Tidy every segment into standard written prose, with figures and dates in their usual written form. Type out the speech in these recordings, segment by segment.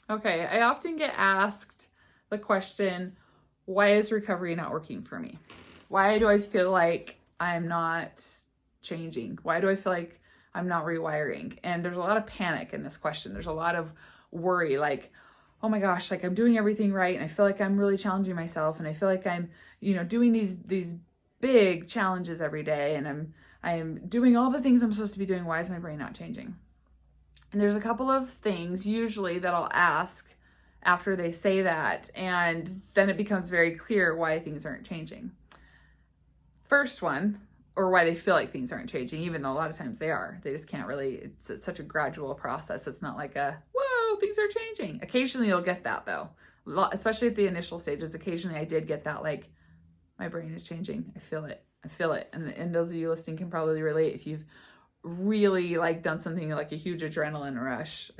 Okay, I often get asked the question, why is recovery not working for me? Why do I feel like I'm not changing? Why do I feel like I'm not rewiring? And there's a lot of panic in this question. There's a lot of worry, like, oh my gosh, like I'm doing everything right, and I feel like I'm really challenging myself, and I feel like I'm, doing these big challenges every day, and I'm doing all the things I'm supposed to be doing. Why is my brain not changing? And there's a couple of things usually that I'll ask after they say that, and then it becomes very clear why things aren't changing. First one, or why they feel like things aren't changing, even though a lot of times they are. They just can't really, it's such a gradual process. It's not like whoa, things are changing. Occasionally you'll get that though, especially at the initial stages. Occasionally I did get that, like, my brain is changing. I feel it. I feel it. And those of you listening can probably relate if you've really like done something like a huge adrenaline rush,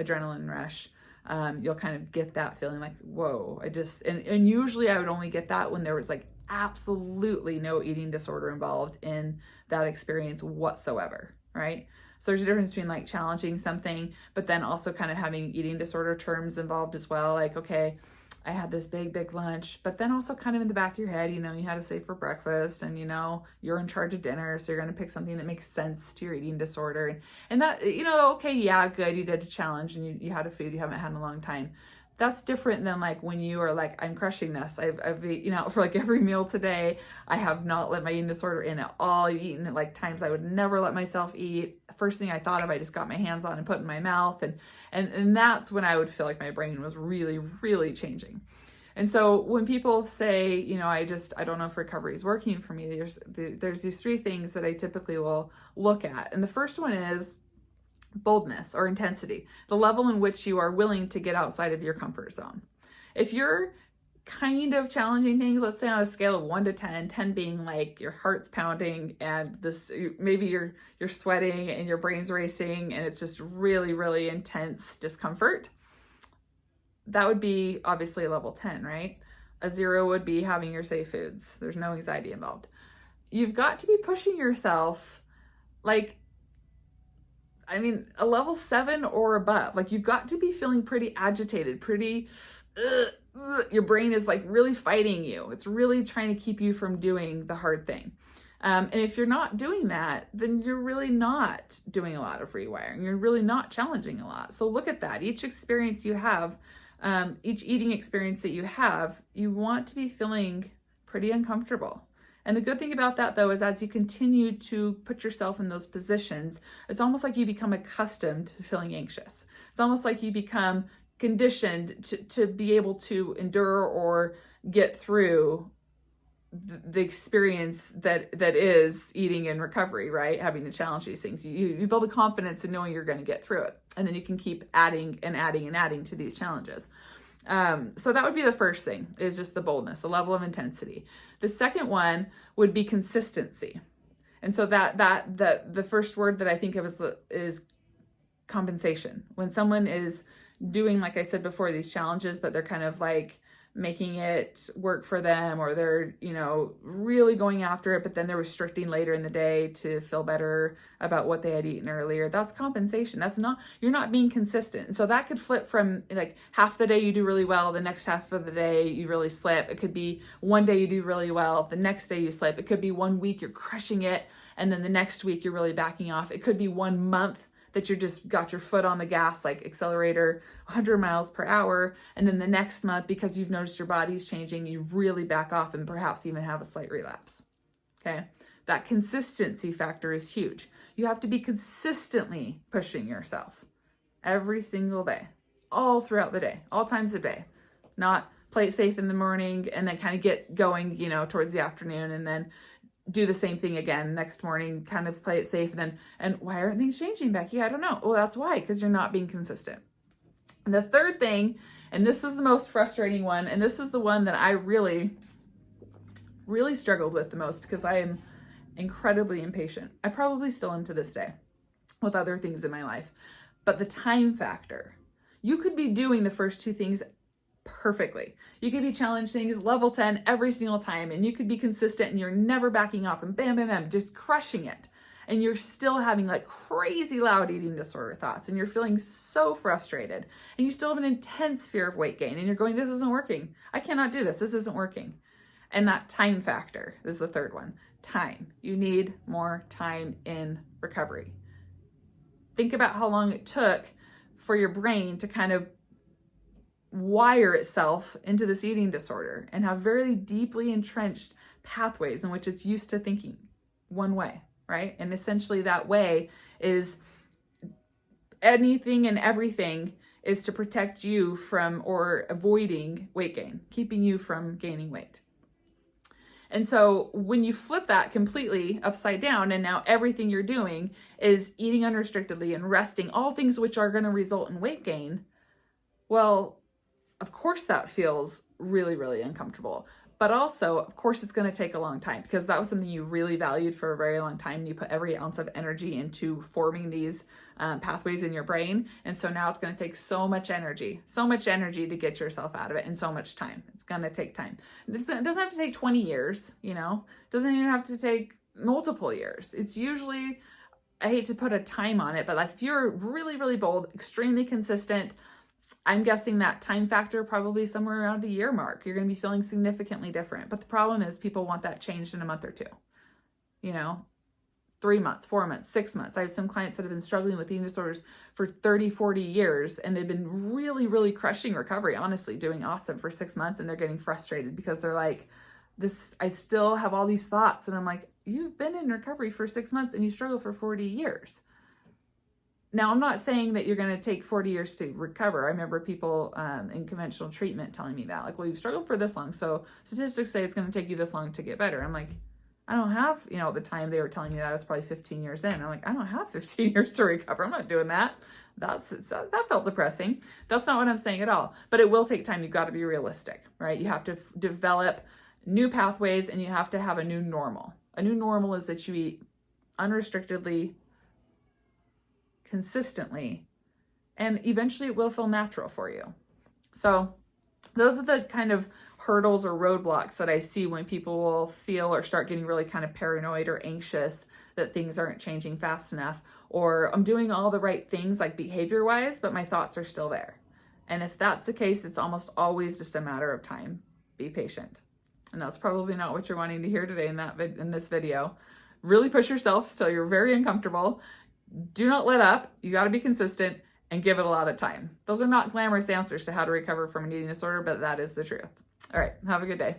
you'll kind of get that feeling like, whoa, and usually I would only get that when there was like absolutely no eating disorder involved in that experience whatsoever, right? So there's a difference between like challenging something, but then also kind of having eating disorder terms involved as well. Like, okay, I had this big lunch, but then also kind of in the back of your head, you had to save for breakfast, and you're in charge of dinner. So you're going to pick something that makes sense to your eating disorder. And that, okay, yeah, good. You did a challenge and you had a food you haven't had in a long time. That's different than like when you are like, I'm crushing this. I've eaten out for like every meal today. I have not let my eating disorder in at all. I've eaten at like times I would never let myself eat. First thing I thought of, I just got my hands on and put in my mouth. And that's when I would feel like my brain was really changing. And so when people say, I don't know if recovery is working for me, there's these three things that I typically will look at. And the first one is boldness or intensity, the level in which you are willing to get outside of your comfort zone. If you're kind of challenging things, let's say on a scale of 1 to 10, 10 being like your heart's pounding and maybe you're sweating and your brain's racing and it's just really intense discomfort, that would be obviously a level 10, right? A 0 would be having your safe foods. There's no anxiety involved. You've got to be pushing yourself like, a level 7 or above. Like, you've got to be feeling pretty agitated, your brain is like really fighting you. It's really trying to keep you from doing the hard thing. And if you're not doing that, then you're really not doing a lot of rewiring. You're really not challenging a lot. So look at that. Each experience you have, each eating experience that you have, you want to be feeling pretty uncomfortable. And the good thing about that, though, is as you continue to put yourself in those positions, it's almost like you become accustomed to feeling anxious. It's almost like you become conditioned to be able to endure or get through the experience that is eating and recovery, right? Having to challenge these things. You build a confidence in knowing you're going to get through it. And then you can keep adding to these challenges. So that would be the first thing, is just the boldness, the level of intensity. The second one would be consistency. And so the first word that I think of is compensation. When someone is doing, like I said before, these challenges, but they're kind of like making it work for them, or they're, really going after it, but then they're restricting later in the day to feel better about what they had eaten earlier. That's compensation. You're not being consistent. And so that could flip from like half the day you do really well, the next half of the day you really slip. It could be one day you do really well, the next day you slip. It could be 1 week you're crushing it, and then the next week you're really backing off. It could be 1 month that you just got your foot on the gas, like accelerator, 100 miles per hour. And then the next month, because you've noticed your body's changing, you really back off and perhaps even have a slight relapse. Okay. That consistency factor is huge. You have to be consistently pushing yourself every single day, all throughout the day, all times of day, not play it safe in the morning and then kind of get going, towards the afternoon, and then do the same thing again next morning, kind of play it safe. And why aren't things changing, Becky? I don't know. Well, that's why, because you're not being consistent. And the third thing, and this is the most frustrating one, and this is the one that I really struggled with the most, because I am incredibly impatient. I probably still am to this day with other things in my life. But the time factor, you could be doing the first two things perfectly. You could be challenged things level 10 every single time, and you could be consistent and you're never backing off, and bam, just crushing it. and you're still having like crazy loud eating disorder thoughts, and you're feeling so frustrated, and you still have an intense fear of weight gain, and you're going, this isn't working. I cannot do this. This isn't working. And that time factor is the third one. Time. You need more time in recovery. Think about how long it took for your brain to kind of wire itself into this eating disorder and have very deeply entrenched pathways in which it's used to thinking one way, right? And essentially that way is anything and everything is to protect you from or avoiding weight gain, keeping you from gaining weight. And so when you flip that completely upside down, and now everything you're doing is eating unrestrictedly and resting, all things which are going to result in weight gain, well, of course that feels really, really uncomfortable. But also, of course, it's going to take a long time, because that was something you really valued for a very long time. You put every ounce of energy into forming these pathways in your brain. And so now it's going to take so much energy to get yourself out of it, and so much time. It's going to take time. It doesn't have to take 20 years, you know, it doesn't even have to take multiple years. It's usually, I hate to put a time on it, but like if you're really, really bold, extremely consistent, I'm guessing that time factor probably somewhere around a year mark, you're going to be feeling significantly different. But the problem is people want that changed in a month or two, you know, 3 months, 4 months, 6 months. I have some clients that have been struggling with eating disorders for 30, 40 years, and they've been really, really crushing recovery, honestly, doing awesome for 6 months. And they're getting frustrated because they're like, I still have all these thoughts. And I'm like, you've been in recovery for 6 months and you struggle for 40 years. Now, I'm not saying that you're going to take 40 years to recover. I remember people in conventional treatment telling me that, like, well, you've struggled for this long, so statistics say it's going to take you this long to get better. I'm like, I don't have, you know, at the time they were telling me that, I was probably 15 years in. I'm like, I don't have 15 years to recover. I'm not doing that. That felt depressing. That's not what I'm saying at all. But it will take time. You've got to be realistic, right? You have to develop new pathways, and you have to have a new normal. A new normal is that you eat unrestrictedly, consistently, and eventually it will feel natural for you. So those are the kind of hurdles or roadblocks that I see when people will feel or start getting really kind of paranoid or anxious that things aren't changing fast enough, or I'm doing all the right things like behavior wise, but my thoughts are still there. And if that's the case, it's almost always just a matter of time. Be patient. And that's probably not what you're wanting to hear today in this video. Really push yourself till you're very uncomfortable. Do not let up. You got to be consistent and give it a lot of time. Those are not glamorous answers to how to recover from an eating disorder, but that is the truth. All right. Have a good day.